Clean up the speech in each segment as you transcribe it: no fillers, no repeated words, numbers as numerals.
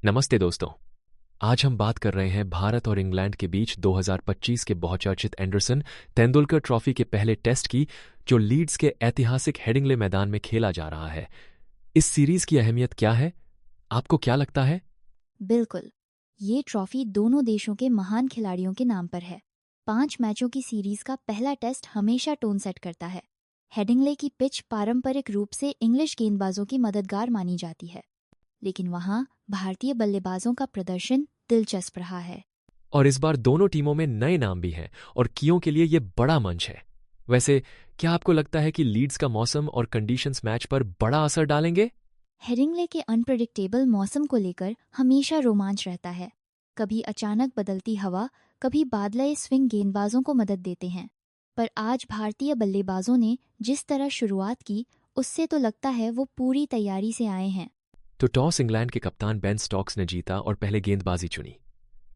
नमस्ते दोस्तों। आज हम बात कर रहे हैं भारत और इंग्लैंड के बीच 2025 के बहुचर्चित एंडरसन तेंदुलकर ट्रॉफी के पहले टेस्ट की, जो लीड्स के ऐतिहासिक हेडिंग्ले मैदान में खेला जा रहा है। इस सीरीज की अहमियत क्या है, आपको क्या लगता है? बिल्कुल। ये ट्रॉफी दोनों देशों के महान खिलाड़ियों के नाम पर है। 5 मैचों की सीरीज का पहला टेस्ट हमेशा टोन सेट करता है। हेडिंग्ले की पिच पारंपरिक रूप से इंग्लिश गेंदबाजों की मददगार मानी जाती है, लेकिन वहाँ भारतीय बल्लेबाजों का प्रदर्शन दिलचस्प रहा है। और इस बार दोनों टीमों में नए नाम भी हैं और कियों के लिए ये बड़ा मंच है। वैसे क्या आपको लगता है कि लीड्स का मौसम और कंडीशंस मैच पर बड़ा असर डालेंगे? हेडिंग्ले के अनप्रेडिक्टेबल मौसम को लेकर हमेशा रोमांच रहता है। कभी अचानक बदलती हवा, कभी बादल स्विंग गेंदबाजों को मदद देते हैं। पर आज भारतीय बल्लेबाजों ने जिस तरह शुरुआत की, उससे तो लगता है वो पूरी तैयारी से आए हैं। तो टॉस इंग्लैंड के कप्तान बेन स्टोक्स ने जीता और पहले गेंदबाजी चुनी।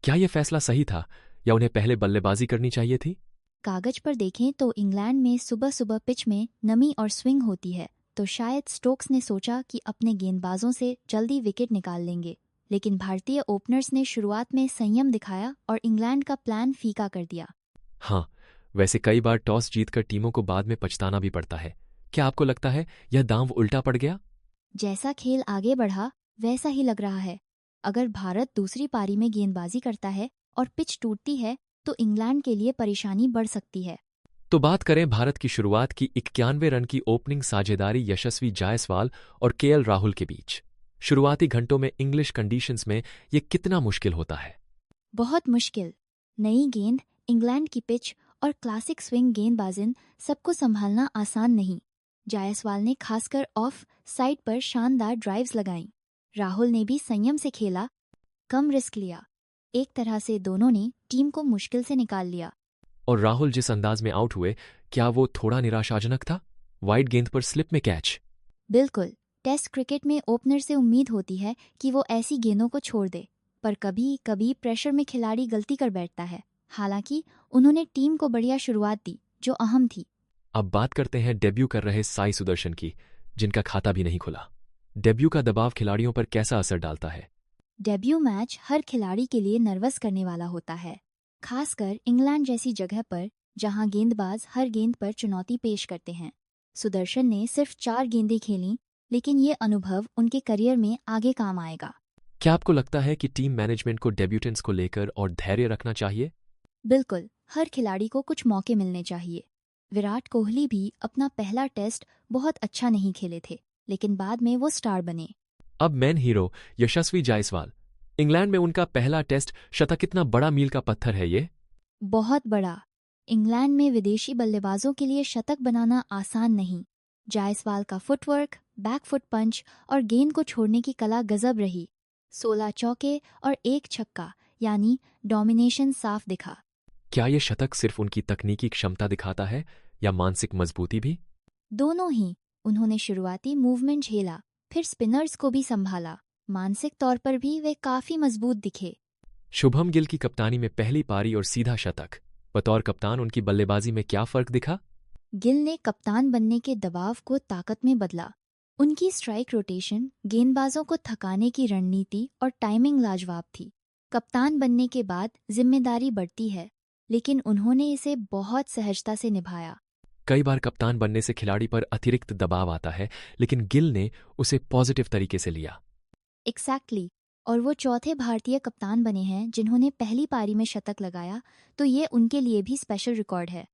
क्या यह फैसला सही था या उन्हें पहले बल्लेबाजी करनी चाहिए थी? कागज पर देखें तो इंग्लैंड में सुबह सुबह पिच में नमी और स्विंग होती है, तो शायद स्टोक्स ने सोचा कि अपने गेंदबाजों से जल्दी विकेट निकाल लेंगे। लेकिन भारतीय ओपनर्स ने शुरुआत में संयम दिखाया और इंग्लैंड का प्लान फीका कर दिया। हाँ, वैसे कई बार टॉस जीतकर टीमों को बाद में पछताना भी पड़ता है। क्या आपको लगता है यह दांव उल्टा पड़ गया? जैसा खेल आगे बढ़ा, वैसा ही लग रहा है। अगर भारत दूसरी पारी में गेंदबाजी करता है और पिच टूटती है, तो इंग्लैंड के लिए परेशानी बढ़ सकती है। तो बात करें भारत की शुरुआत की 91 रन की ओपनिंग साझेदारी यशस्वी जायसवाल और केएल राहुल के बीच। शुरुआती घंटों में इंग्लिश कंडीशंस में यह कितना मुश्किल होता है? बहुत मुश्किल। नई गेंद, इंग्लैंड की पिच और क्लासिक स्विंग गेंदबाजिन, सबको संभालना आसान नहीं। जायसवाल ने खासकर ऑफ साइड पर शानदार ड्राइव्स लगाईं। राहुल ने भी संयम से खेला, कम रिस्क लिया। एक तरह से दोनों ने टीम को मुश्किल से निकाल लिया। और राहुल जिस अंदाज में आउट हुए, क्या वो थोड़ा निराशाजनक था? वाइड गेंद पर स्लिप में कैच। बिल्कुल। टेस्ट क्रिकेट में ओपनर से उम्मीद होती है कि वो ऐसी गेंदों को छोड़ दे, पर कभी कभी प्रेशर में खिलाड़ी गलती कर बैठता है। हालांकि उन्होंने टीम को बढ़िया शुरुआत दी, जो अहम थी। अब बात करते हैं डेब्यू कर रहे साई सुदर्शन की, जिनका खाता भी नहीं खुला। डेब्यू का दबाव खिलाड़ियों पर कैसा असर डालता है? डेब्यू मैच हर खिलाड़ी के लिए नर्वस करने वाला होता है, खासकर इंग्लैंड जैसी जगह पर जहां गेंदबाज हर गेंद पर चुनौती पेश करते हैं। सुदर्शन ने सिर्फ 4 गेंदें खेलीं, लेकिन ये अनुभव उनके करियर में आगे काम आएगा। क्या आपको लगता है कि टीम मैनेजमेंट को डेब्यूटेंट्स को लेकर और धैर्य रखना चाहिए? बिल्कुल, हर खिलाड़ी को कुछ मौके मिलने चाहिए। विराट कोहली भी अपना पहला टेस्ट बहुत अच्छा नहीं खेले थे, लेकिन बाद में वो स्टार बने। अब मैन हीरो यशस्वी जायसवाल, इंग्लैंड में उनका पहला टेस्ट शतक कितना बड़ा मील का पत्थर है ये? बहुत बड़ा। इंग्लैंड में विदेशी बल्लेबाजों के लिए शतक बनाना आसान नहीं। जायसवाल का फुटवर्क, बैकफुट पंच और गेंद को छोड़ने की कला गजब रही। 16 चौके और 1 छक्का, यानी डोमिनेशन साफ दिखा। क्या ये शतक सिर्फ उनकी तकनीकी क्षमता दिखाता है या मानसिक मजबूती भी? दोनों ही। उन्होंने शुरुआती मूवमेंट झेला, फिर स्पिनर्स को भी संभाला। मानसिक तौर पर भी वे काफी मजबूत दिखे। शुभम गिल की कप्तानी में पहली पारी और सीधा शतक। बतौर कप्तान उनकी बल्लेबाजी में क्या फर्क दिखा? गिल ने कप्तान बनने के दबाव को ताकत में बदला। उनकी स्ट्राइक रोटेशन, गेंदबाजों को थकाने की रणनीति और टाइमिंग लाजवाब थी। कप्तान बनने के बाद जिम्मेदारी बढ़ती है, लेकिन उन्होंने इसे बहुत सहजता से निभाया। कई बार कप्तान बनने से खिलाड़ी पर अतिरिक्त दबाव आता है, लेकिन गिल ने उसे पॉजिटिव तरीके से लिया। एग्जैक्टली। और वो चौथे भारतीय कप्तान बने हैं जिन्होंने पहली पारी में शतक लगाया, तो ये उनके लिए भी स्पेशल रिकॉर्ड है।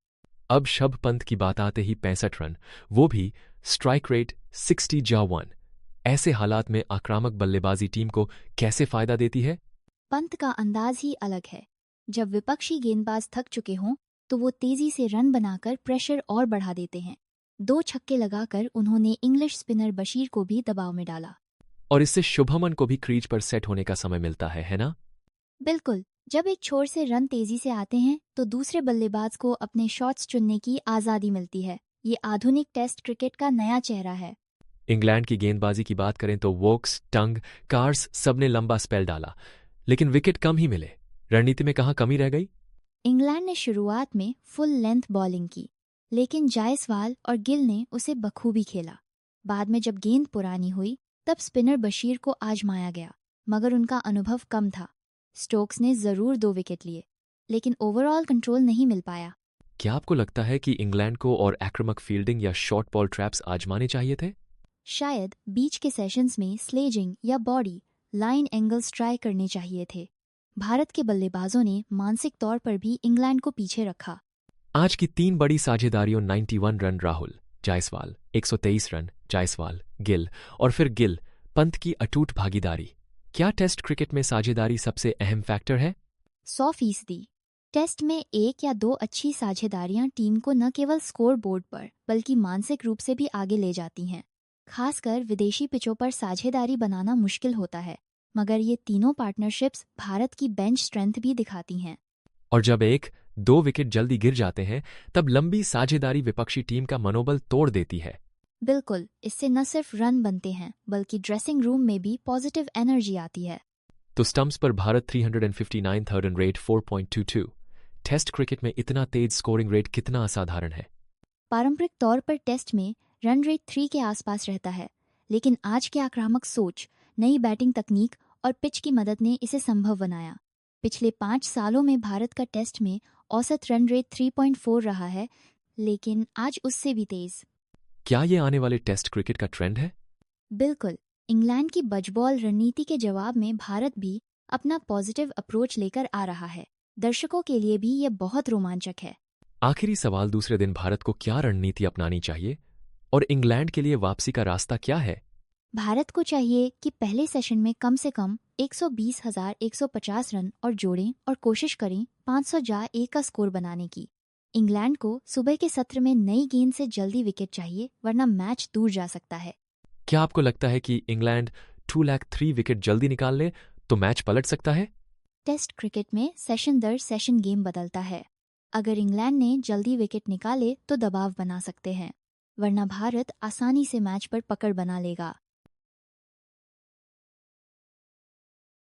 अब शभ पंत की बात आते ही 65 रन, वो भी स्ट्राइक रेट 60/1। ऐसे हालात में आक्रामक बल्लेबाजी टीम को कैसे फायदा देती है? पंत का अंदाज ही अलग है। जब विपक्षी गेंदबाज थक चुके हों, तो वो तेजी से रन बनाकर प्रेशर और बढ़ा देते हैं। 2 छक्के लगाकर उन्होंने इंग्लिश स्पिनर बशीर को भी दबाव में डाला। और इससे शुभमन को भी क्रीज पर सेट होने का समय मिलता है ना? बिल्कुल। जब एक छोर से रन तेजी से आते हैं, तो दूसरे बल्लेबाज को अपने शॉट्स चुनने की आज़ादी मिलती है। ये आधुनिक टेस्ट क्रिकेट का नया चेहरा है। इंग्लैंड की गेंदबाजी की बात करें तो वोक्स, टंग, कार्स सबने लंबा स्पेल डाला, लेकिन विकेट कम ही मिले। रणनीति में कहाँ कमी रह गई? इंग्लैंड ने शुरुआत में फुल लेंथ बॉलिंग की, लेकिन जायसवाल और गिल ने उसे बखूबी खेला। बाद में जब गेंद पुरानी हुई, तब स्पिनर बशीर को आजमाया गया, मगर उनका अनुभव कम था। स्टोक्स ने जरूर 2 विकेट लिए, लेकिन ओवरऑल कंट्रोल नहीं मिल पाया। क्या आपको लगता है कि इंग्लैंड को और आक्रामक फील्डिंग या शॉर्ट बॉल ट्रैप्स आजमाने चाहिए थे? शायद बीच के सेशंस में स्लेजिंग या बॉडी लाइन एंगल्स ट्राई करने चाहिए थे। भारत के बल्लेबाजों ने मानसिक तौर पर भी इंग्लैंड को पीछे रखा। आज की 3 बड़ी साझेदारियों 91 रन राहुल, जायसवाल, 123 रन, जायसवाल, गिल और फिर गिल, पंत की अटूट भागीदारी। क्या टेस्ट क्रिकेट में साझेदारी सबसे अहम फैक्टर है? 100%। टेस्ट में 1 या 2 अच्छी साझेदारियां टीम को न केवल स्कोर बोर्ड पर बल्कि मानसिक रूप से भी आगे ले जाती हैं। खासकर विदेशी पिचों पर साझेदारी बनाना मुश्किल होता है, मगर ये तीनों पार्टनरशिप्स भारत की बेंच स्ट्रेंथ भी दिखाती हैं। और जब 1-2 विकेट जल्दी गिर जाते हैं, तब लंबी साझेदारी विपक्षी टीम का मनोबल तोड़ देती है। बिल्कुल, इससे न सिर्फ रन बनते हैं बल्कि ड्रेसिंग रूम में भी पॉजिटिव एनर्जी आती है। तो स्टंप्स पर Bharat 359 third run rate 4.22। Test cricket में इतना तेज स्कोरिंग रेट कितना असाधारण है। पारंपरिक तौर पर टेस्ट में रन रेट 3 के आसपास रहता है, लेकिन आज की आक्रामक सोच, नई बैटिंग तकनीक और पिच की मदद ने इसे संभव बनाया। पिछले 5 सालों में भारत का टेस्ट में औसत रन रेट 3.4 रहा है, लेकिन आज उससे भी तेज। क्या ये आने वाले टेस्ट क्रिकेट का ट्रेंड है? बिल्कुल, इंग्लैंड की बजबॉल रणनीति के जवाब में भारत भी अपना पॉजिटिव अप्रोच लेकर आ रहा है। दर्शकों के लिए भी ये बहुत रोमांचक है। आखिरी सवाल, दूसरे दिन भारत को क्या रणनीति अपनानी चाहिए और इंग्लैंड के लिए वापसी का रास्ता क्या है? भारत को चाहिए कि पहले सेशन में कम से कम 120,150 रन और जोड़ें और कोशिश करें 500-1 का स्कोर बनाने की। इंग्लैंड को सुबह के सत्र में नई गेंद से जल्दी विकेट चाहिए, वरना मैच दूर जा सकता है। क्या आपको लगता है कि इंग्लैंड 203 विकेट जल्दी निकाल ले तो मैच पलट सकता है? टेस्ट क्रिकेट में सेशन दर सेशन गेम बदलता है। अगर इंग्लैंड ने जल्दी विकेट निकाले तो दबाव बना सकते हैं, वरना भारत आसानी से मैच पर पकड़ बना लेगा।